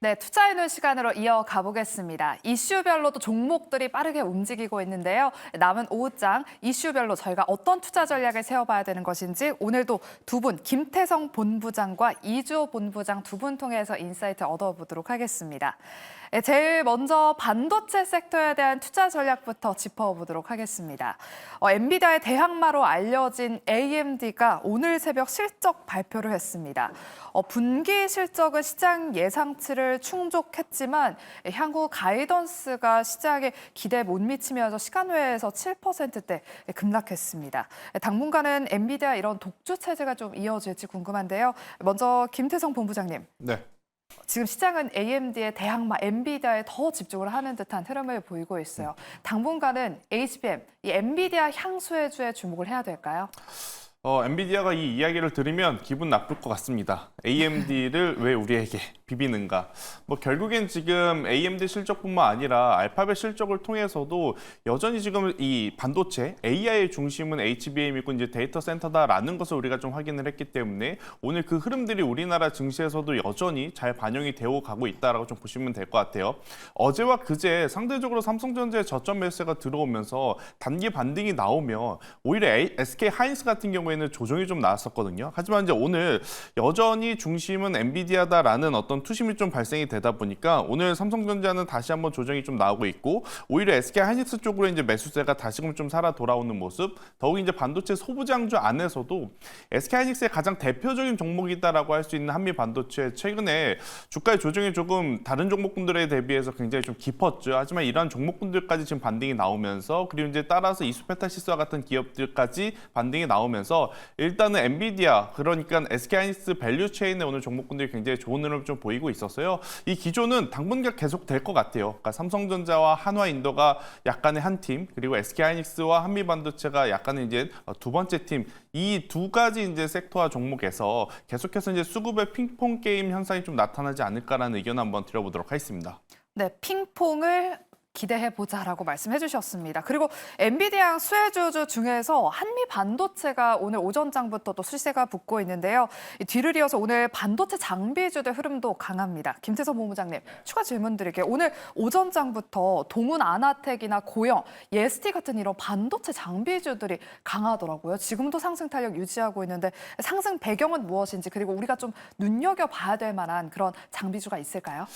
네, 투자해놓은 시간으로 이어가 보겠습니다. 이슈별로도 종목들이 빠르게 움직이고 있는데요. 남은 5장 이슈별로 저희가 어떤 투자 전략을 세워봐야 되는 것인지 오늘도 두 분, 김태성 본부장과 이주호 본부장 두 분 통해서 인사이트 얻어보도록 하겠습니다. 네, 제일 먼저 반도체 섹터에 대한 투자 전략부터 짚어보도록 하겠습니다. 엔비디아의 대항마로 알려진 AMD가 오늘 새벽 실적 발표를 했습니다. 분기 실적은 시장 예상치를 충족했지만 향후 가이던스가 시장에 기대에 못 미치면서 시간외에서 7%대 급락했습니다. 당분간은 엔비디아 이런 독주 체제가 좀 이어질지 궁금한데요. 먼저 김태성 본부장님. 네. 지금 시장은 AMD의 대항마 엔비디아에 더 집중을 하는 듯한 흐름을 보이고 있어요. 당분간은 HBM, 이 엔비디아 향수해주에 주목을 해야 될까요? 엔비디아가 이 이야기를 들으면 기분 나쁠 것 같습니다. AMD를 왜 우리에게 비비는가? 결국엔 지금 AMD 실적뿐만 아니라 알파벳 실적을 통해서도 여전히 지금 이 반도체, AI의 중심은 HBM이고 이제 데이터 센터다라는 것을 우리가 좀 확인을 했기 때문에 오늘 그 흐름들이 우리나라 증시에서도 여전히 잘 반영이 되어 가고 있다라고 좀 보시면 될 것 같아요. 어제와 그제 상대적으로 삼성전자의 저점 매수가 들어오면서 단기 반등이 나오면 오히려 SK 하이닉스 같은 경우에는 조정이 좀 나왔었거든요. 하지만 이제 오늘 여전히 중심은 엔비디아다라는 어떤 투심이 좀 발생이 되다 보니까 오늘 삼성전자는 다시 한번 조정이 좀 나오고 있고 오히려 SK 하이닉스 쪽으로 이제 매수세가 다시금 좀 살아 돌아오는 모습. 더욱이 이제 반도체 소부장주 안에서도 SK 하이닉스의 가장 대표적인 종목이다라고 할 수 있는 한미 반도체 최근에 주가의 조정이 조금 다른 종목군들에 대비해서 굉장히 좀 깊었죠. 하지만 이러한 종목군들까지 지금 반등이 나오면서 그리고 이제 따라서 이수페타시스와 같은 기업들까지 반등이 나오면서 일단은 엔비디아 그러니까 SK 하이닉스 밸류 체인의 오늘 종목군들이 굉장히 좋은 흐름을 좀 보이고 있었어요. 이 기조는 당분간 계속 될 것 같아요. 그러니까 삼성전자와 한화인더가 약간의 한 팀, 그리고 SK 하이닉스와 한미반도체가 약간의 이제 두 번째 팀, 이 두 가지 이제 섹터와 종목에서 계속해서 이제 수급의 핑퐁 게임 현상이 좀 나타나지 않을까라는 의견 한번 드려보도록 하겠습니다. 네, 핑퐁을 기대해보자라고 말씀해 주셨습니다. 그리고 엔비디아 수혜주 중에서 한미 반도체가 오늘 오전장부터 또 수세가 붙고 있는데요. 뒤를 이어서 오늘 반도체 장비주의 흐름도 강합니다. 김태성 본부장님, 추가 질문 드릴게요. 오늘 오전장부터 동훈 아나텍이나 고영, 예스티 같은 이런 반도체 장비주들이 강하더라고요. 지금도 상승 탄력 유지하고 있는데 상승 배경은 무엇인지 그리고 우리가 좀 눈여겨봐야 될 만한 그런 장비주가 있을까요?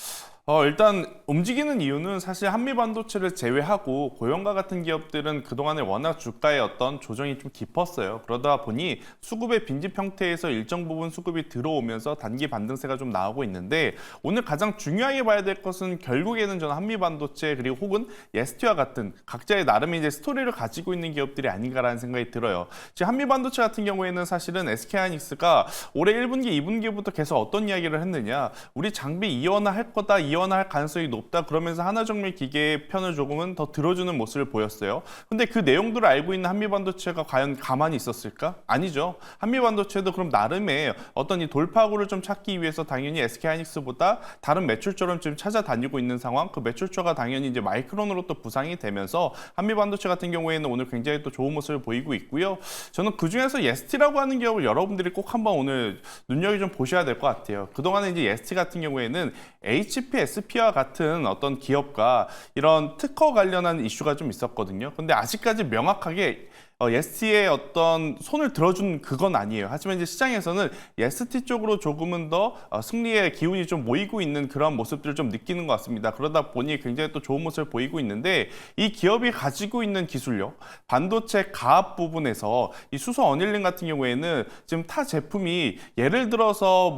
일단 움직이는 이유는 사실 한미반도체를 제외하고 고영과 같은 기업들은 그동안에 워낙 주가의 어떤 조정이 좀 깊었어요. 그러다 보니 수급의 빈집 형태에서 일정 부분 수급이 들어오면서 단기 반등세가 좀 나오고 있는데 오늘 가장 중요하게 봐야 될 것은 결국에는 저는 한미반도체 그리고 혹은 예스티와 같은 각자의 나름의 이제 스토리를 가지고 있는 기업들이 아닌가라는 생각이 들어요. 지금 한미반도체 같은 경우에는 사실은 SK하이닉스가 올해 1분기, 2분기부터 계속 어떤 이야기를 했느냐. 우리 장비 이원화할 거다, 이원화할 가능성이 높다. 그러면서 하나정밀 기계 편을 조금은 더 들어주는 모습을 보였어요. 근데 그 내용들을 알고 있는 한미반도체가 과연 가만히 있었을까? 아니죠. 한미반도체도 그럼 나름의 어떤 이 돌파구를 좀 찾기 위해서 당연히 SK하이닉스보다 다른 매출처럼 지금 찾아다니고 있는 상황. 그 매출처가 당연히 이제 마이크론으로 또 부상이 되면서 한미반도체 같은 경우에는 오늘 굉장히 또 좋은 모습을 보이고 있고요. 저는 그중에서 예스티라고 하는 기업을 여러분들이 꼭 한번 오늘 눈여겨 좀 보셔야 될 것 같아요. 그동안에 이제 예스티 같은 경우에는 HP, SP와 같은 어떤 기업과 이런 특허 관련한 이슈가 좀 있었거든요. 근데 아직까지 명확하게 예스티의 어떤 손을 들어준 그건 아니에요. 하지만 이제 시장에서는 예스티 쪽으로 조금은 더 승리의 기운이 좀 모이고 있는 그런 모습들을 좀 느끼는 것 같습니다. 그러다 보니 굉장히 또 좋은 모습을 보이고 있는데 이 기업이 가지고 있는 기술력, 반도체 가압 부분에서 이 수소 어닐링 같은 경우에는 지금 타 제품이 예를 들어서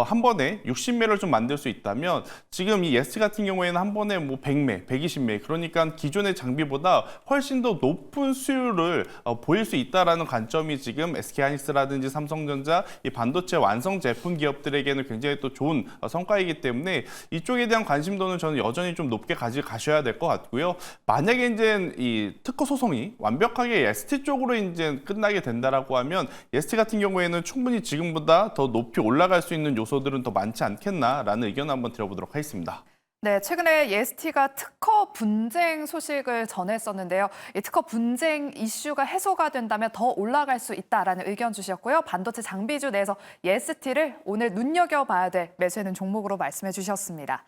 한 번에 60매를 좀 만들 수 있다면 지금 이 예스티 같은 경우에는 한 번에 100매, 120매 그러니까 기존의 장비보다 훨씬 더 높은 수율을 보일 수 있다라는 관점이 지금 SK하이닉스라든지 삼성전자 이 반도체 완성 제품 기업들에게는 굉장히 또 좋은 성과이기 때문에 이쪽에 대한 관심도는 저는 여전히 좀 높게 가셔야 될 것 같고요. 만약에 이제 이 특허 소송이 완벽하게 ST 쪽으로 이제 끝나게 된다라고 하면 ST 같은 경우에는 충분히 지금보다 더 높이 올라갈 수 있는 요소들은 더 많지 않겠나라는 의견을 한번 드려보도록 하겠습니다. 네, 최근에 예스티가 특허 분쟁 소식을 전했었는데요. 이 특허 분쟁 이슈가 해소가 된다면 더 올라갈 수 있다라는 의견 주셨고요. 반도체 장비주 내에서 예스티를 오늘 눈여겨봐야 될 매수하는 종목으로 말씀해 주셨습니다.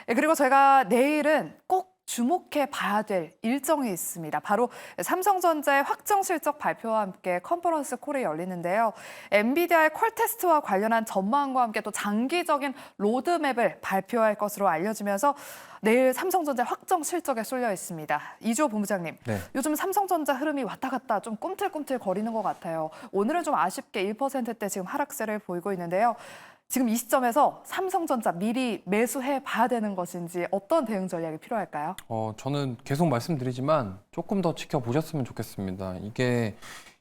그리고 저희가 내일은 꼭 주목해 봐야 될 일정이 있습니다. 바로 삼성전자의 확정 실적 발표와 함께 컨퍼런스 콜이 열리는데요. 엔비디아의 퀄 테스트와 관련한 전망과 함께 또 장기적인 로드맵을 발표할 것으로 알려지면서 내일 삼성전자 확정 실적에 쏠려 있습니다. 이주호 본부장님, 네. 요즘 삼성전자 흐름이 왔다 갔다 좀 꿈틀꿈틀 거리는 것 같아요. 오늘은 좀 아쉽게 1%대 지금 하락세를 보이고 있는데요. 지금 이 시점에서 삼성전자 미리 매수해 봐야 되는 것인지 어떤 대응 전략이 필요할까요? 저는 계속 말씀드리지만 조금 더 지켜보셨으면 좋겠습니다. 이게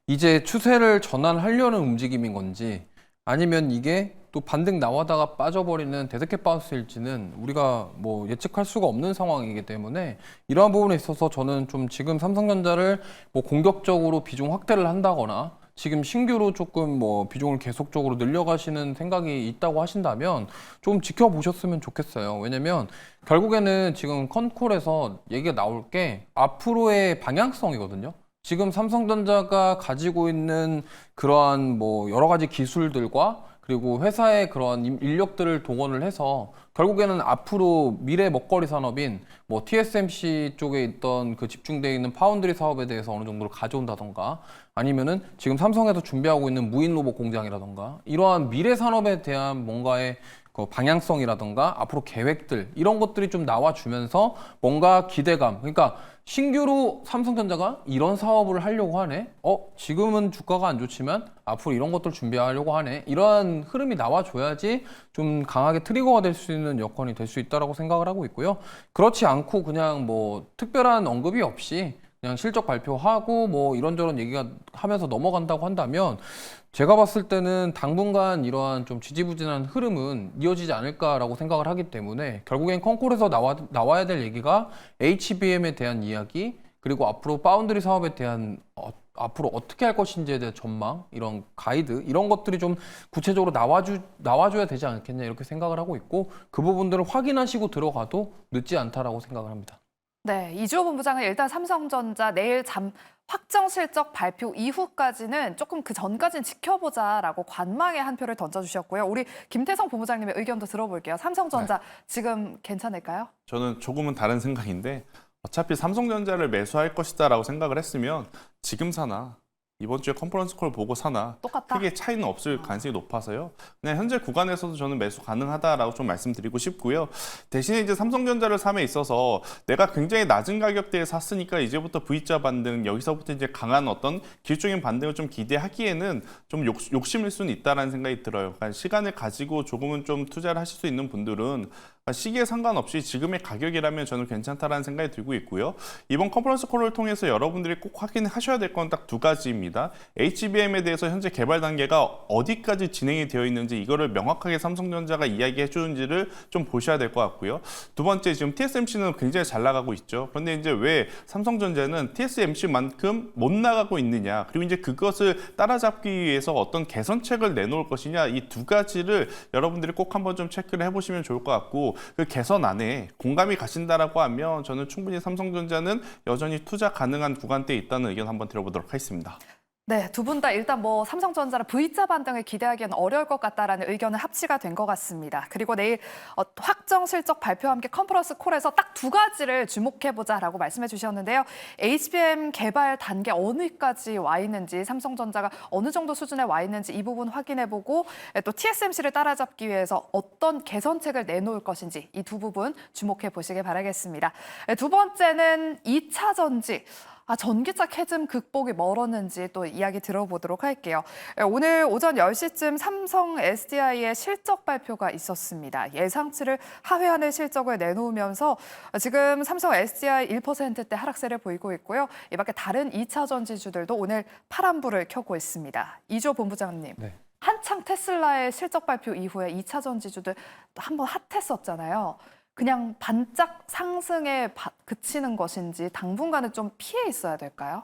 이제 추세를 전환하려는 움직임인 건지 아니면 이게 또 반등 나와다가 빠져버리는 데드캣 바운스일지는 우리가 뭐 예측할 수가 없는 상황이기 때문에 이러한 부분에 있어서 저는 좀 지금 삼성전자를 뭐 공격적으로 비중 확대를 한다거나 지금 신규로 조금 뭐 비중을 계속적으로 늘려가시는 생각이 있다고 하신다면 좀 지켜보셨으면 좋겠어요. 왜냐면 결국에는 지금 컨콜에서 얘기가 나올 게 앞으로의 방향성이거든요. 지금 삼성전자가 가지고 있는 그러한 뭐 여러 가지 기술들과 그리고 회사의 그런 인력들을 동원을 해서 결국에는 앞으로 미래 먹거리 산업인 뭐 TSMC 쪽에 있던 그 집중되어 있는 파운드리 사업에 대해서 어느 정도를 가져온다던가 아니면은 지금 삼성에서 준비하고 있는 무인 로봇 공장이라던가 이러한 미래 산업에 대한 뭔가의 그 방향성이라던가 앞으로 계획들 이런 것들이 좀 나와주면서 뭔가 기대감 그러니까 신규로 삼성전자가 이런 사업을 하려고 하네 지금은 주가가 안 좋지만 앞으로 이런 것들 준비하려고 하네 이러한 흐름이 나와줘야지 좀 강하게 트리거가 될 수 있는 여건이 될 수 있다고 생각을 하고 있고요. 그렇지 않고 그냥 뭐 특별한 언급이 없이 그냥 실적 발표하고 뭐 이런저런 얘기가 하면서 넘어간다고 한다면 제가 봤을 때는 당분간 이러한 좀 지지부진한 흐름은 이어지지 않을까라고 생각을 하기 때문에 결국엔 컨콜에서 나와야 될 얘기가 HBM에 대한 이야기 그리고 앞으로 파운드리 사업에 대한 앞으로 어떻게 할 것인지에 대한 전망 이런 가이드 이런 것들이 좀 구체적으로 나와줘야 되지 않겠냐 이렇게 생각을 하고 있고 그 부분들을 확인하시고 들어가도 늦지 않다라고 생각을 합니다. 네, 이주호 본부장은 일단 삼성전자 내일 확정 실적 발표 이후까지는 조금 그 전까지는 지켜보자라고 관망의 한 표를 던져주셨고요. 우리 김태성 본부장님의 의견도 들어볼게요. 삼성전자 지금 괜찮을까요? 저는 조금은 다른 생각인데 어차피 삼성전자를 매수할 것이다라고 생각을 했으면 지금 사나 이번 주에 컨퍼런스 콜 보고 사나 똑같다? 크게 차이는 없을 가능성이 높아서요. 그냥 현재 구간에서도 저는 매수 가능하다라고 좀 말씀드리고 싶고요. 대신에 이제 삼성전자를 삼에 있어서 내가 굉장히 낮은 가격대에 샀으니까 이제부터 V자 반등 여기서부터 이제 강한 어떤 기술적인 반등을 좀 기대하기에는 좀 욕심일 수는 있다라는 생각이 들어요. 그러니까 시간을 가지고 조금은 좀 투자를 하실 수 있는 분들은 시기에 상관없이 지금의 가격이라면 저는 괜찮다라는 생각이 들고 있고요. 이번 컨퍼런스 콜을 통해서 여러분들이 꼭 확인하셔야 될 건 딱 두 가지입니다. HBM에 대해서 현재 개발 단계가 어디까지 진행이 되어 있는지 이거를 명확하게 삼성전자가 이야기해 주는지를 좀 보셔야 될 것 같고요. 두 번째, 지금 TSMC는 굉장히 잘 나가고 있죠. 그런데 이제 왜 삼성전자는 TSMC만큼 못 나가고 있느냐, 그리고 이제 그것을 따라잡기 위해서 어떤 개선책을 내놓을 것이냐, 이 두 가지를 여러분들이 꼭 한번 좀 체크를 해보시면 좋을 것 같고, 그 개선 안에 공감이 가신다라고 하면 저는 충분히 삼성전자는 여전히 투자 가능한 구간대에 있다는 의견 한번 들어보도록 하겠습니다. 네, 두 분 다 일단 뭐 삼성전자를 V자 반등을 기대하기는 어려울 것 같다라는 의견은 합치가 된 것 같습니다. 그리고 내일 확정 실적 발표와 함께 컨퍼런스 콜에서 딱 두 가지를 주목해보자라고 말씀해 주셨는데요. HBM 개발 단계 어느까지 와 있는지, 삼성전자가 어느 정도 수준에 와 있는지 이 부분 확인해보고 또 TSMC를 따라잡기 위해서 어떤 개선책을 내놓을 것인지 이 두 부분 주목해 보시길 바라겠습니다. 두 번째는 2차 전지. 전기차 캐즘 극복이 멀었는지 또 이야기 들어보도록 할게요. 오늘 오전 10시쯤 삼성 SDI의 실적 발표가 있었습니다. 예상치를 하회하는 실적을 내놓으면서 지금 삼성 SDI 1%대 하락세를 보이고 있고요. 이 밖에 다른 2차 전지주들도 오늘 파란불을 켜고 있습니다. 이주호 본부장님. 네. 한창 테슬라의 실적 발표 이후에 2차 전지주들 한번 핫했었잖아요. 그냥 반짝 상승에 그치는 것인지 당분간은 좀 피해 있어야 될까요?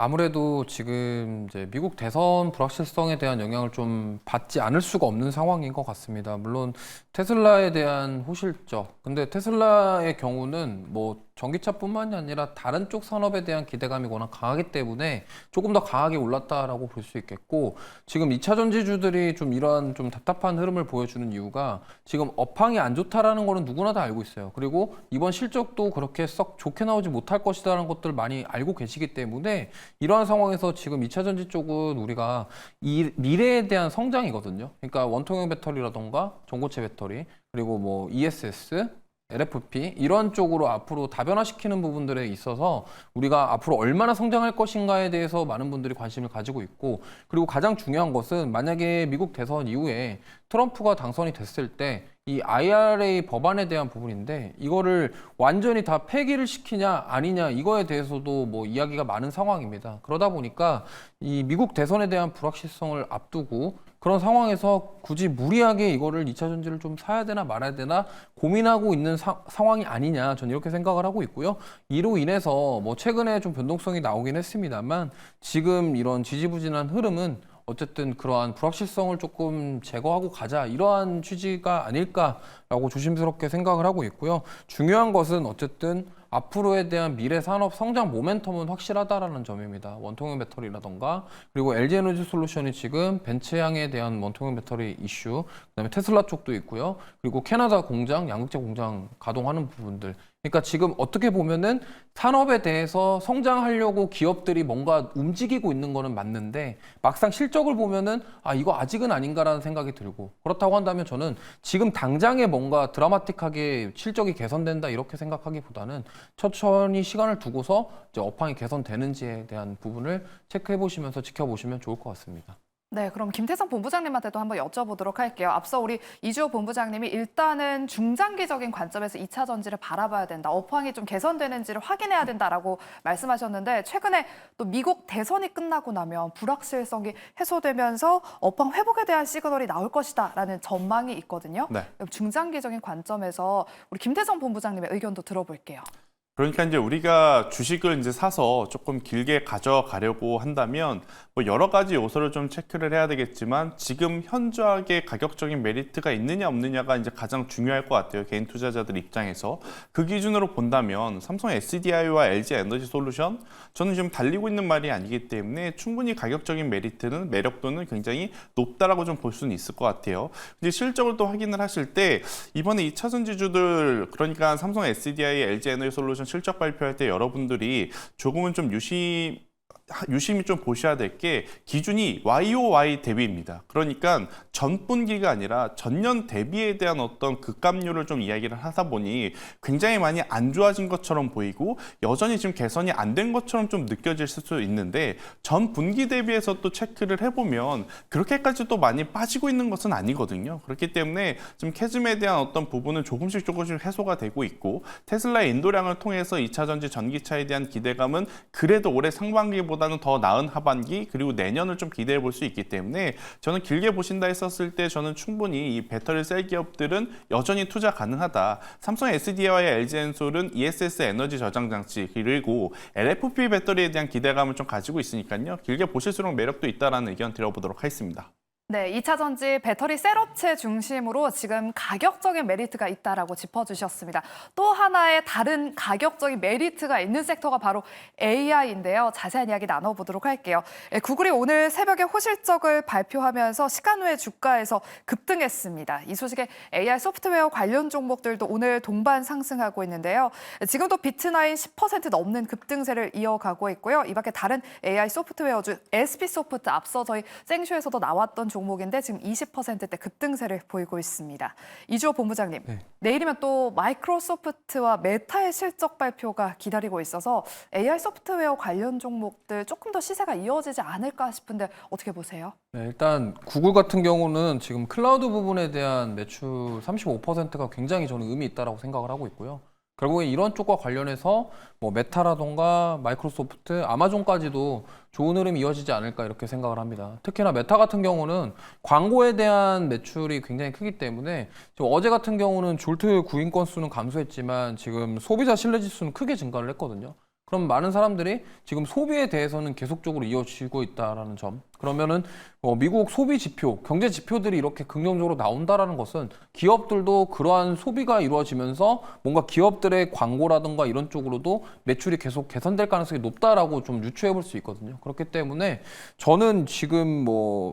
아무래도 지금 이제 미국 대선 불확실성에 대한 영향을 좀 받지 않을 수가 없는 상황인 것 같습니다. 물론 테슬라에 대한 호실적, 근데 테슬라의 경우는 뭐 전기차뿐만이 아니라 다른 쪽 산업에 대한 기대감이 워낙 강하기 때문에 조금 더 강하게 올랐다라고 볼 수 있겠고, 지금 2차 전지주들이 좀 이러한 좀 답답한 흐름을 보여주는 이유가 지금 업황이 안 좋다라는 거는 누구나 다 알고 있어요. 그리고 이번 실적도 그렇게 썩 좋게 나오지 못할 것이라는 것들 많이 알고 계시기 때문에 이러한 상황에서 지금 2차 전지 쪽은 우리가 이 미래에 대한 성장이거든요. 그러니까 원통형 배터리라던가 전고체 배터리, 그리고 뭐 ESS, LFP 이런 쪽으로 앞으로 다변화시키는 부분들에 있어서 우리가 앞으로 얼마나 성장할 것인가에 대해서 많은 분들이 관심을 가지고 있고, 그리고 가장 중요한 것은 만약에 미국 대선 이후에 트럼프가 당선이 됐을 때 이 IRA 법안에 대한 부분인데, 이거를 완전히 다 폐기를 시키냐 아니냐 이거에 대해서도 뭐 이야기가 많은 상황입니다. 그러다 보니까 이 미국 대선에 대한 불확실성을 앞두고 그런 상황에서 굳이 무리하게 이거를 2차 전지를 좀 사야 되나 말아야 되나 고민하고 있는 상황이 아니냐, 저는 이렇게 생각을 하고 있고요. 이로 인해서 뭐 최근에 좀 변동성이 나오긴 했습니다만 지금 이런 지지부진한 흐름은 어쨌든 그러한 불확실성을 조금 제거하고 가자, 이러한 취지가 아닐까라고 조심스럽게 생각을 하고 있고요. 중요한 것은 어쨌든 앞으로에 대한 미래 산업 성장 모멘텀은 확실하다라는 점입니다. 원통형 배터리라던가, 그리고 LG에너지 솔루션이 지금 벤츠향에 대한 원통형 배터리 이슈, 그다음에 테슬라 쪽도 있고요. 그리고 캐나다 공장, 양극재 공장 가동하는 부분들. 그러니까 지금 어떻게 보면은 산업에 대해서 성장하려고 기업들이 뭔가 움직이고 있는 거는 맞는데 막상 실적을 보면은 아, 이거 아직은 아닌가라는 생각이 들고, 그렇다고 한다면 저는 지금 당장에 뭔가 드라마틱하게 실적이 개선된다 이렇게 생각하기보다는 천천히 시간을 두고서 이제 업황이 개선되는지에 대한 부분을 체크해 보시면서 지켜보시면 좋을 것 같습니다. 네, 그럼 김태성 본부장님한테도 한번 여쭤보도록 할게요. 앞서 우리 이주호 본부장님이 일단은 중장기적인 관점에서 2차 전지를 바라봐야 된다, 업황이 좀 개선되는지를 확인해야 된다라고 말씀하셨는데, 최근에 또 미국 대선이 끝나고 나면 불확실성이 해소되면서 업황 회복에 대한 시그널이 나올 것이다라는 전망이 있거든요. 네. 중장기적인 관점에서 우리 김태성 본부장님의 의견도 들어볼게요. 그러니까 이제 우리가 주식을 이제 사서 조금 길게 가져가려고 한다면 뭐 여러 가지 요소를 좀 체크를 해야 되겠지만, 지금 현저하게 가격적인 메리트가 있느냐 없느냐가 이제 가장 중요할 것 같아요. 개인 투자자들 입장에서. 그 기준으로 본다면 삼성 SDI와 LG 에너지 솔루션, 저는 지금 달리고 있는 말이 아니기 때문에 충분히 가격적인 메리트는, 매력도는 굉장히 높다라고 좀 볼 수는 있을 것 같아요. 근데 실적을 또 확인을 하실 때 이번에 2차 전지주들, 그러니까 삼성 SDI, LG 에너지 솔루션 실적 발표할 때 여러분들이 조금은 좀 유심히 좀 보셔야 될 게 기준이 YOY 대비입니다. 그러니까 전분기가 아니라 전년 대비에 대한 어떤 급감률을 좀 이야기를 하다 보니 굉장히 많이 안 좋아진 것처럼 보이고 여전히 지금 개선이 안 된 것처럼 좀 느껴질 수도 있는데, 전 분기 대비해서 또 체크를 해보면 그렇게까지 또 많이 빠지고 있는 것은 아니거든요. 그렇기 때문에 지금 캐즘에 대한 어떤 부분은 조금씩 해소가 되고 있고, 테슬라의 인도량을 통해서 2차 전지 전기차에 대한 기대감은 그래도 올해 상반기보다는 더 나은 하반기, 그리고 내년을 좀 기대해 볼 수 있기 때문에 저는 길게 보신다 했었을 때 저는 충분히 이 배터리 셀 기업들은 여전히 투자 가능하다. 삼성 SDI와 LG엔솔은 ESS 에너지 저장 장치, 그리고 LFP 배터리에 대한 기대감을 좀 가지고 있으니까요. 길게 보실수록 매력도 있다라는 의견 드려보도록 하겠습니다. 네, 2차 전지 배터리 셀업체 중심으로 지금 가격적인 메리트가 있다라고 짚어주셨습니다. 또 하나의 다른 가격적인 메리트가 있는 섹터가 바로 AI인데요. 자세한 이야기 나눠보도록 할게요. 구글이 오늘 새벽에 호실적을 발표하면서 시간 후에 주가에서 급등했습니다. 이 소식에 AI 소프트웨어 관련 종목들도 오늘 동반 상승하고 있는데요. 지금도 비트나인 10% 넘는 급등세를 이어가고 있고요. 이 밖에 다른 AI 소프트웨어주 SP소프트, 앞서 저희 생쇼에서도 나왔던 종목인데 지금 20%대 급등세를 보이고 있습니다. 이주호 본부장님, 네. 내일이면 또 마이크로소프트와 메타의 실적 발표가 기다리고 있어서 AI 소프트웨어 관련 종목들 조금 더 시세가 이어지지 않을까 싶은데 어떻게 보세요? 네, 일단 구글 같은 경우는 지금 클라우드 부분에 대한 매출 35%가 굉장히 저는 의미 있다라고 생각을 하고 있고요. 결국에 이런 쪽과 관련해서 뭐 메타라던가 마이크로소프트, 아마존까지도 좋은 흐름이 이어지지 않을까 이렇게 생각을 합니다. 특히나 메타 같은 경우는 광고에 대한 매출이 굉장히 크기 때문에 지금 어제 같은 경우는 졸트 구인 건수는 감소했지만 지금 소비자 신뢰 지수는 크게 증가를 했거든요. 그럼 많은 사람들이 지금 소비에 대해서는 계속적으로 이어지고 있다라는 점. 그러면은 미국 소비 지표, 경제 지표들이 이렇게 긍정적으로 나온다라는 것은 기업들도 그러한 소비가 이루어지면서 뭔가 기업들의 광고라든가 이런 쪽으로도 매출이 계속 개선될 가능성이 높다라고 좀 유추해 볼 수 있거든요. 그렇기 때문에 저는 지금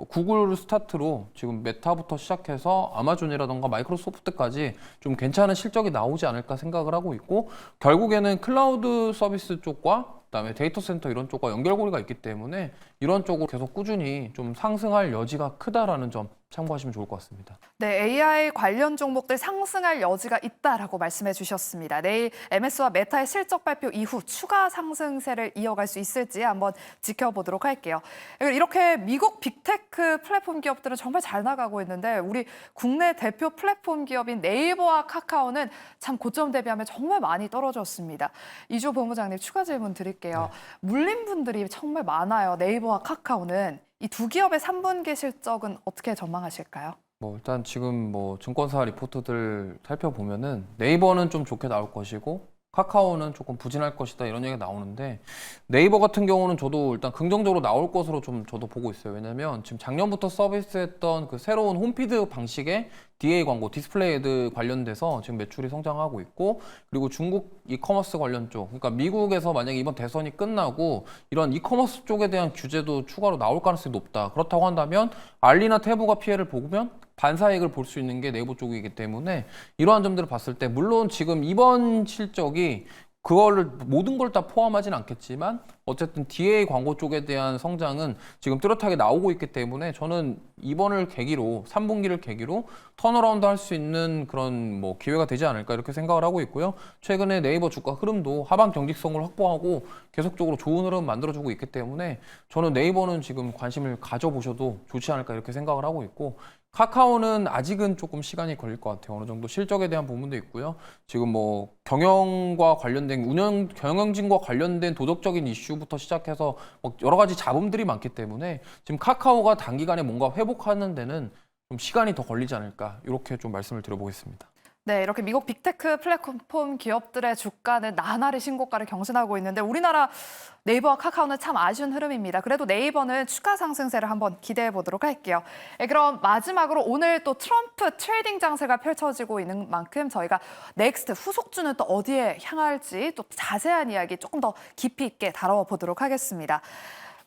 구글 스타트로 지금 메타부터 시작해서 아마존이라든가 마이크로소프트까지 좀 괜찮은 실적이 나오지 않을까 생각을 하고 있고, 결국에는 클라우드 서비스 쪽과 그다음에 데이터 센터 이런 쪽과 연결고리가 있기 때문에 이런 쪽으로 계속 꾸준히 좀 상승할 여지가 크다라는 점 참고하시면 좋을 것 같습니다. 네, AI 관련 종목들 상승할 여지가 있다라고 말씀해 주셨습니다. 내일 MS와 메타의 실적 발표 이후 추가 상승세를 이어갈 수 있을지 한번 지켜보도록 할게요. 이렇게 미국 빅테크 플랫폼 기업들은 정말 잘 나가고 있는데 우리 국내 대표 플랫폼 기업인 네이버와 카카오는 참 고점 대비하면 정말 많이 떨어졌습니다. 이주 본부장님 추가 질문 드릴게요. 물린 분들이 정말 많아요. 네이버와 카카오는. 이 두 기업의 3분기 실적은 어떻게 전망하실까요? 일단 지금 증권사 리포트들 살펴보면은 네이버는 좀 좋게 나올 것이고 카카오는 조금 부진할 것이다 이런 얘기가 나오는데, 네이버 같은 경우는 저도 일단 긍정적으로 나올 것으로 좀 저도 보고 있어요. 왜냐면 지금 작년부터 서비스했던 그 새로운 홈피드 방식의 DA 광고, 디스플레이 애드 관련돼서 지금 매출이 성장하고 있고, 그리고 중국 이커머스 관련 쪽, 그러니까 미국에서 만약에 이번 대선이 끝나고 이런 이커머스 쪽에 대한 규제도 추가로 나올 가능성이 높다. 그렇다고 한다면 알리나 테부가 피해를 보면 반사이익을 볼 수 있는 게 네이버 쪽이기 때문에 이러한 점들을 봤을 때, 물론 지금 이번 실적이 그거를 모든 걸 다 포함하진 않겠지만 어쨌든 DA 광고 쪽에 대한 성장은 지금 뚜렷하게 나오고 있기 때문에 저는 이번을 계기로 3분기를 계기로 턴어라운드 할 수 있는 그런 기회가 되지 않을까 이렇게 생각을 하고 있고요. 최근에 네이버 주가 흐름도 하방 경직성을 확보하고 계속적으로 좋은 흐름 만들어주고 있기 때문에 저는 네이버는 지금 관심을 가져보셔도 좋지 않을까 이렇게 생각을 하고 있고, 카카오는 아직은 조금 시간이 걸릴 것 같아요. 어느 정도 실적에 대한 부분도 있고요. 지금 경영과 관련된 경영진과 관련된 도덕적인 이슈부터 시작해서 여러 가지 잡음들이 많기 때문에 지금 카카오가 단기간에 뭔가 회복하는 데는 좀 시간이 더 걸리지 않을까 이렇게 좀 말씀을 드려보겠습니다. 네, 이렇게 미국 빅테크 플랫폼 기업들의 주가는 나날이 신고가를 경신하고 있는데 우리나라 네이버와 카카오는 참 아쉬운 흐름입니다. 그래도 네이버는 추가 상승세를 한번 기대해 보도록 할게요. 네, 그럼 마지막으로 오늘 또 트럼프 트레이딩 장세가 펼쳐지고 있는 만큼 저희가 넥스트 후속주는 또 어디에 향할지 또 자세한 이야기 조금 더 깊이 있게 다뤄보도록 하겠습니다.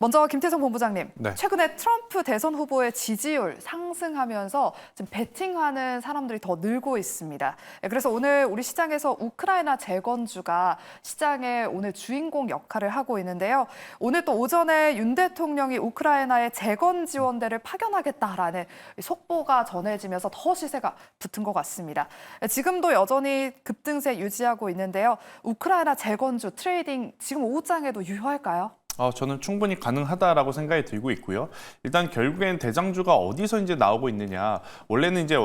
먼저 김태성 본부장님, 네. 최근에 트럼프 대선 후보의 지지율 상승하면서 지금 베팅하는 사람들이 더 늘고 있습니다. 그래서 오늘 우리 시장에서 우크라이나 재건주가 시장의 오늘 주인공 역할을 하고 있는데요. 오늘 또 오전에 윤 대통령이 우크라이나에 재건 지원대를 파견하겠다라는 속보가 전해지면서 더 시세가 붙은 것 같습니다. 지금도 여전히 급등세 유지하고 있는데요. 우크라이나 재건주 트레이딩 지금 오후장에도 유효할까요? 저는 충분히 가능하다라고 생각이 들고 있고요. 일단 결국엔 대장주가 어디서 이제 나오고 있느냐. 원래는 이제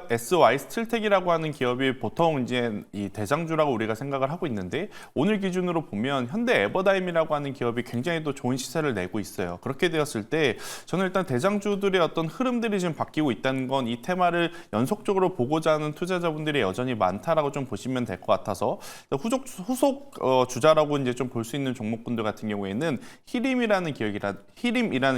SY 스틸텍이라고 하는 기업이 보통 이제 이 대장주라고 우리가 생각을 하고 있는데, 오늘 기준으로 보면 현대 에버다임이라고 하는 기업이 굉장히 또 좋은 시세를 내고 있어요. 그렇게 되었을 때 저는 일단 대장주들의 어떤 흐름들이 지금 바뀌고 있다는 건 이 테마를 연속적으로 보고자 하는 투자자분들이 여전히 많다라고 좀 보시면 될 것 같아서, 후속 주자라고 이제 좀 볼 수 있는 종목분들 같은 경우에는 히림이라는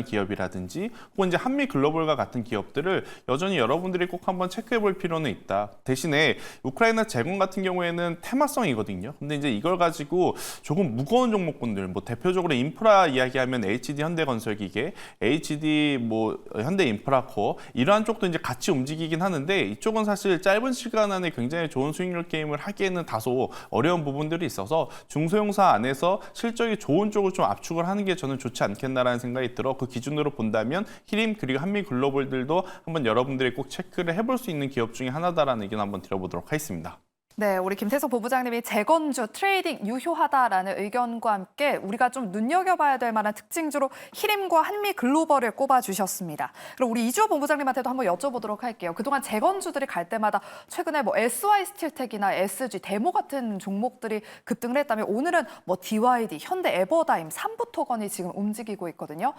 기업이라든지 혹은 이제 한미 글로벌과 같은 기업들을 여전히 여러분들이 꼭 한번 체크해 볼 필요는 있다. 대신에 우크라이나 재건 같은 경우에는 테마성이거든요. 근데 이제 이걸 가지고 조금 무거운 종목군들, 대표적으로 인프라 이야기하면 HD 현대건설기계, HD 현대인프라코어 이러한 쪽도 이제 같이 움직이긴 하는데, 이쪽은 사실 짧은 시간 안에 굉장히 좋은 수익률 게임을 하기에는 다소 어려운 부분들이 있어서 중소형사 안에서 실적이 좋은 쪽을 좀 압축을 하는 게 저는 좋지 않겠나라는 생각이 들어, 그 기준으로 본다면 히림 그리고 한미 글로벌들도 한번 여러분들이 꼭 체크를 해볼 수 있는 기업 중에 하나다라는 의견 한번 드려보도록 하겠습니다. 네, 우리 김태성 본부장님이 재건주 트레이딩 유효하다라는 의견과 함께 우리가 좀 눈여겨봐야 될 만한 특징주로 히림과 한미 글로벌을 꼽아주셨습니다. 그럼 우리 이주호 본부장님한테도 한번 여쭤보도록 할게요. 그동안 재건주들이 갈 때마다 최근에 SY 스틸텍이나 SG, 데모 같은 종목들이 급등을 했다면 오늘은 DYD, 현대 에버다임, 삼부토건이 지금 움직이고 있거든요.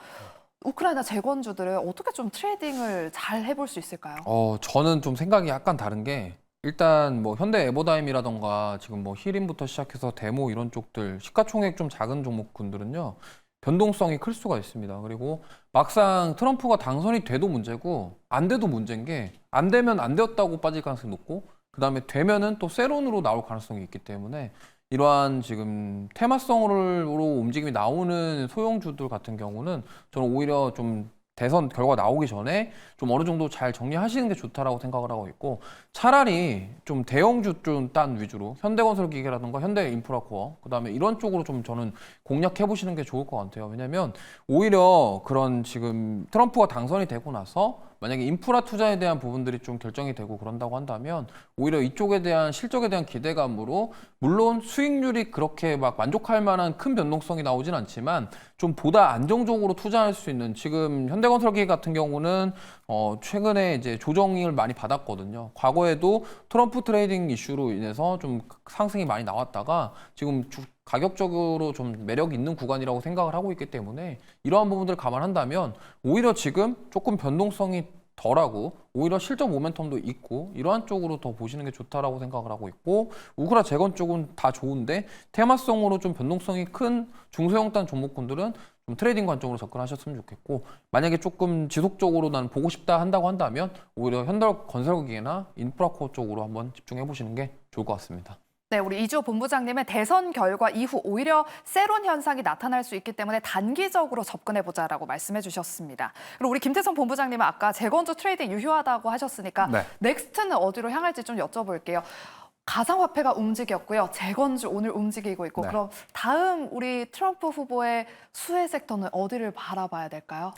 우크라이나 재건주들을 어떻게 좀 트레이딩을 잘 해볼 수 있을까요? 저는 좀 생각이 약간 다른 게, 일단 뭐 현대 에버다임이라던가 지금 뭐 히림부터 시작해서 데모 이런 쪽들 시가총액 좀 작은 종목군들은요. 변동성이 클 수가 있습니다. 그리고 막상 트럼프가 당선이 돼도 문제고 안 돼도 문제인 게 안 되면 안 되었다고 빠질 가능성이 높고 그다음에 되면은 또 세론으로 나올 가능성이 있기 때문에 이러한 지금 테마성으로 움직임이 나오는 소형주들 같은 경우는 저는 오히려 좀 대선 결과 나오기 전에 좀 어느 정도 잘 정리하시는 게 좋다라고 생각을 하고 있고 차라리 좀 대형주 좀 딴 위주로 현대건설기계라든가 현대인프라코어 그다음에 이런 쪽으로 좀 저는 공략해 보시는 게 좋을 것 같아요. 왜냐하면 오히려 그런 지금 트럼프가 당선이 되고 나서 만약에 인프라 투자에 대한 부분들이 좀 결정이 되고 그런다고 한다면 오히려 이쪽에 대한 실적에 대한 기대감으로 물론 수익률이 그렇게 막 만족할 만한 큰 변동성이 나오진 않지만 좀 보다 안정적으로 투자할 수 있는 지금 현대건설기계 같은 경우는 최근에 이제 조정을 많이 받았거든요. 과거에도 트럼프 트레이딩 이슈로 인해서 좀 상승이 많이 나왔다가 지금 가격적으로 좀 매력 있는 구간이라고 생각을 하고 있기 때문에 이러한 부분들을 감안한다면 오히려 지금 조금 변동성이 덜하고 오히려 실적 모멘텀도 있고 이러한 쪽으로 더 보시는 게 좋다라고 생각을 하고 있고 우크라 재건 쪽은 다 좋은데 테마성으로 좀 변동성이 큰 중소형단 종목군들은 좀 트레이딩 관점으로 접근하셨으면 좋겠고 만약에 조금 지속적으로 난 보고 싶다 한다고 한다면 오히려 현대건설기계나 인프라코어 쪽으로 한번 집중해 보시는 게 좋을 것 같습니다. 네, 우리 이주호 본부장님은 대선 결과 이후 오히려 세론 현상이 나타날 수 있기 때문에 단기적으로 접근해보자라고 말씀해 주셨습니다. 그리고 우리 김태성 본부장님은 아까 재건주 트레이딩 유효하다고 하셨으니까 네. 넥스트는 어디로 향할지 좀 여쭤볼게요. 가상화폐가 움직였고요. 재건주 오늘 움직이고 있고 네. 그럼 다음 우리 트럼프 후보의 수혜 섹터는 어디를 바라봐야 될까요?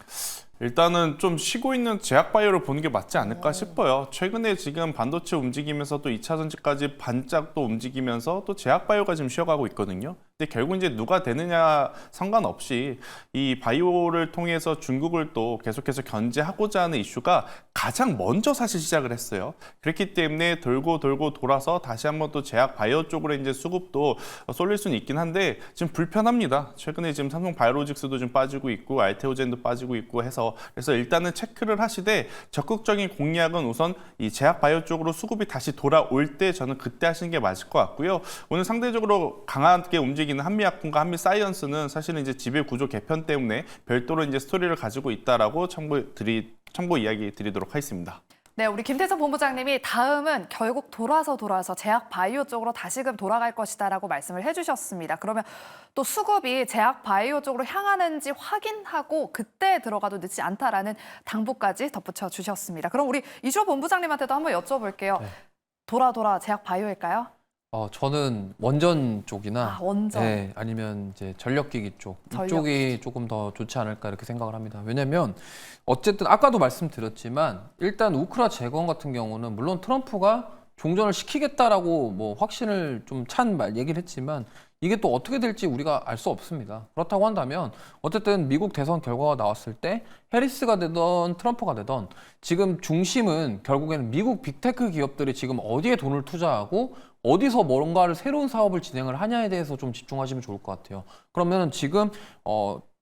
일단은 좀 쉬고 있는 제약바이오를 보는 게 맞지 않을까 싶어요. 최근에 지금 반도체 움직이면서 또 2차 전지까지 반짝 또 움직이면서 또 제약바이오가 지금 쉬어가고 있거든요. 근데 결국 이제 누가 되느냐 상관없이 이 바이오를 통해서 중국을 또 계속해서 견제하고자 하는 이슈가 가장 먼저 사실 시작을 했어요. 그렇기 때문에 돌고 돌아서 다시 한번 또 제약 바이오 쪽으로 이제 수급도 쏠릴 수는 있긴 한데 지금 불편합니다. 최근에 지금 삼성 바이오로직스도 좀 빠지고 있고 알테오젠도 빠지고 있고 해서 그래서 일단은 체크를 하시되 적극적인 공략은 우선 이 제약 바이오 쪽으로 수급이 다시 돌아올 때 저는 그때 하시는 게 맞을 것 같고요. 오늘 상대적으로 강하게 움직이는 한미약품과 한미사이언스는 사실은 이제 지배 구조 개편 때문에 별도로 이제 스토리를 가지고 있다라고 참고 이야기 드리도록 하겠습니다. 네, 우리 김태성 본부장님이 다음은 결국 돌아서 제약 바이오 쪽으로 다시금 돌아갈 것이다라고 말씀을 해주셨습니다. 그러면 또 수급이 제약 바이오 쪽으로 향하는지 확인하고 그때 들어가도 늦지 않다라는 당부까지 덧붙여 주셨습니다. 그럼 우리 이주호 본부장님한테도 한번 여쭤볼게요. 네. 돌아 제약 바이오일까요? 저는 원전 쪽이나 원전. 네, 아니면 이제 전력기기 쪽 이쪽이 조금 더 좋지 않을까 이렇게 생각을 합니다. 왜냐하면 어쨌든 아까도 말씀드렸지만 일단 우크라 재건 같은 경우는 물론 트럼프가 종전을 시키겠다라고 뭐 확신을 좀 찬 얘기를 했지만 이게 또 어떻게 될지 우리가 알 수 없습니다. 그렇다고 한다면 어쨌든 미국 대선 결과가 나왔을 때 해리스가 되던 트럼프가 되던 지금 중심은 결국에는 미국 빅테크 기업들이 지금 어디에 돈을 투자하고 어디서 뭔가를 새로운 사업을 진행을 하냐에 대해서 좀 집중하시면 좋을 것 같아요. 그러면 지금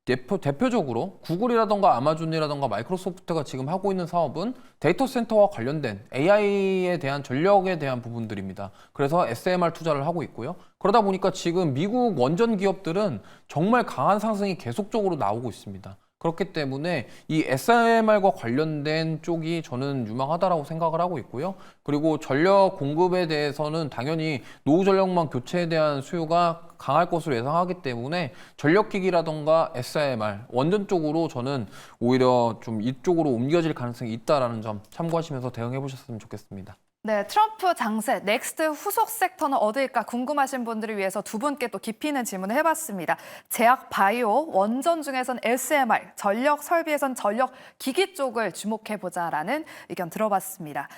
대표적으로 구글이라던가 아마존이라던가 마이크로소프트가 지금 하고 있는 사업은 데이터 센터와 관련된 AI에 대한 전력에 대한 부분들입니다. 그래서 SMR 투자를 하고 있고요. 그러다 보니까 지금 미국 원전 기업들은 정말 강한 상승이 계속적으로 나오고 있습니다. 그렇기 때문에 이 SMR과 관련된 쪽이 저는 유망하다라고 생각을 하고 있고요. 그리고 전력 공급에 대해서는 당연히 노후 전력망 교체에 대한 수요가 강할 것으로 예상하기 때문에 전력기기라던가 SMR, 원전 쪽으로 저는 오히려 좀 이쪽으로 옮겨질 가능성이 있다라는 점 참고하시면서 대응해 보셨으면 좋겠습니다. 네, 트럼프 장세, 넥스트 후속 섹터는 어디일까 궁금하신 분들을 위해서 두 분께 또 깊이 있는 질문을 해봤습니다. 제약 바이오, 원전 중에선 SMR, 전력 설비에선 전력 기기 쪽을 주목해보자라는 의견 들어봤습니다.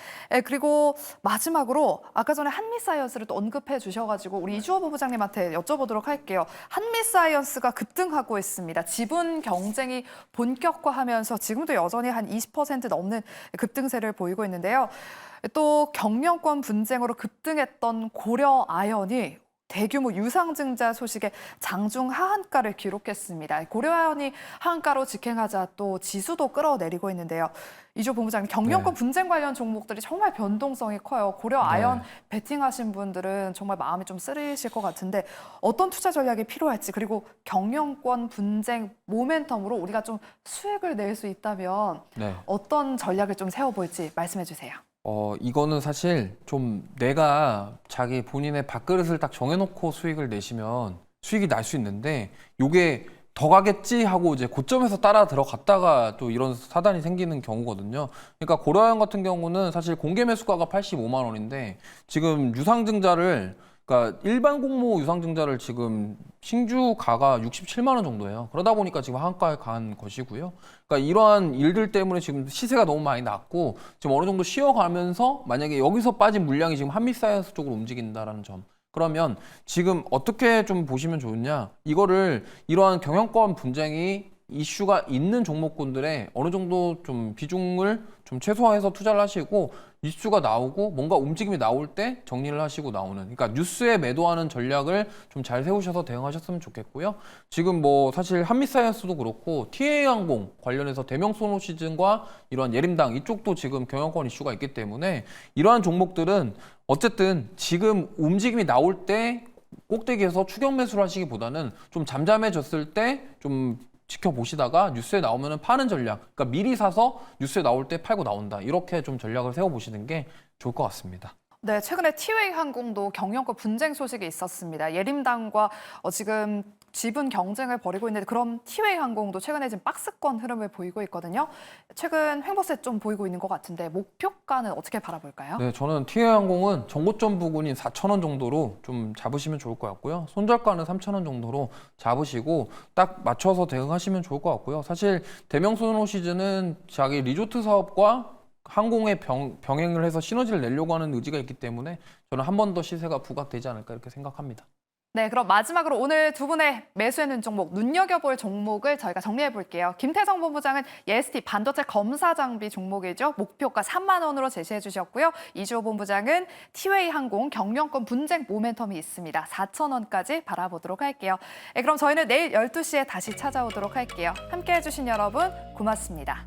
그리고 마지막으로 아까 전에 한미사이언스를 또 언급해 주셔가지고 우리 이주호 본부장님한테 여쭤보도록 할게요. 한미사이언스가 급등하고 있습니다. 지분 경쟁이 본격화하면서 지금도 여전히 한 20% 넘는 급등세를 보이고 있는데요. 또 경영권 분쟁으로 급등했던 고려 아연이 대규모 유상증자 소식에 장중 하한가를 기록했습니다. 고려아연이 하한가로 직행하자 또 지수도 끌어내리고 있는데요. 이조 본부장님, 경영권 분쟁 관련 종목들이 정말 변동성이 커요. 고려아연 베팅하신 분들은 정말 마음이 좀 쓰리실 것 같은데 어떤 투자 전략이 필요할지, 그리고 경영권 분쟁 모멘텀으로 우리가 좀 수익을 낼 수 있다면 어떤 전략을 좀 세워볼지 말씀해 주세요. 이거는 사실 좀 내가 자기 본인의 밥그릇을 딱 정해놓고 수익을 내시면 수익이 날 수 있는데 요게 더 가겠지 하고 이제 고점에서 따라 들어갔다가 또 이런 사단이 생기는 경우거든요. 그러니까 고려아연 같은 경우는 사실 공개 매수가가 85만 원인데 지금 유상증자를 그러니까 일반 공모 유상증자를 지금 신주가가 67만 원 정도예요. 그러다 보니까 지금 하한가에 간 것이고요. 그러니까 이러한 일들 때문에 지금 시세가 너무 많이 낮고 지금 어느 정도 쉬어가면서 만약에 여기서 빠진 물량이 지금 한미사이언스 쪽으로 움직인다라는 점. 그러면 지금 어떻게 좀 보시면 좋으냐? 이거를 이러한 경영권 분쟁이 이슈가 있는 종목군들의 어느 정도 좀 비중을 좀 최소화해서 투자를 하시고 이슈가 나오고 뭔가 움직임이 나올 때 정리를 하시고 나오는, 그러니까 뉴스에 매도하는 전략을 좀 잘 세우셔서 대응하셨으면 좋겠고요. 지금 뭐 사실 한미사이언스도 그렇고 TA항공 관련해서 대명소노시즌과 이러한 예림당 이쪽도 지금 경영권 이슈가 있기 때문에 이러한 종목들은 어쨌든 지금 움직임이 나올 때 꼭대기에서 추격 매수를 하시기보다는 좀 잠잠해졌을 때 좀 지켜보시다가 뉴스에 나오면 파는 전략, 그러니까 미리 사서 뉴스에 나올 때 팔고 나온다, 이렇게 좀 전략을 세워보시는 게 좋을 것 같습니다. 네, 최근에 티웨이 항공도 경영권 분쟁 소식이 있었습니다. 예림당과 지금 지분 경쟁을 벌이고 있는데, 그럼 티웨이 항공도 최근에 지금 박스권 흐름을 보이고 있거든요. 최근 횡보세 좀 보이고 있는 것 같은데 목표가는 어떻게 바라볼까요? 네, 저는 TA항공은 전고점 부근인 4,000원 정도로 좀 잡으시면 좋을 것 같고요. 손절가는 3,000원 정도로 잡으시고 딱 맞춰서 대응하시면 좋을 것 같고요. 사실 대명소노시즌은 자기 리조트 사업과 항공의 병행을 해서 시너지를 내려고 하는 의지가 있기 때문에 저는 한 번 더 시세가 부각되지 않을까 이렇게 생각합니다. 네, 그럼 마지막으로 오늘 두 분의 매수해는 종목, 눈여겨볼 종목을 저희가 정리해 볼게요. 김태성 본부장은 EST 반도체 검사 장비 종목이죠. 목표가 3만 원으로 제시해 주셨고요. 이주호 본부장은 티웨이 항공 경영권 분쟁 모멘텀이 있습니다. 4,000원까지 바라보도록 할게요. 네, 그럼 저희는 내일 12시에 다시 찾아오도록 할게요. 함께해 주신 여러분 고맙습니다.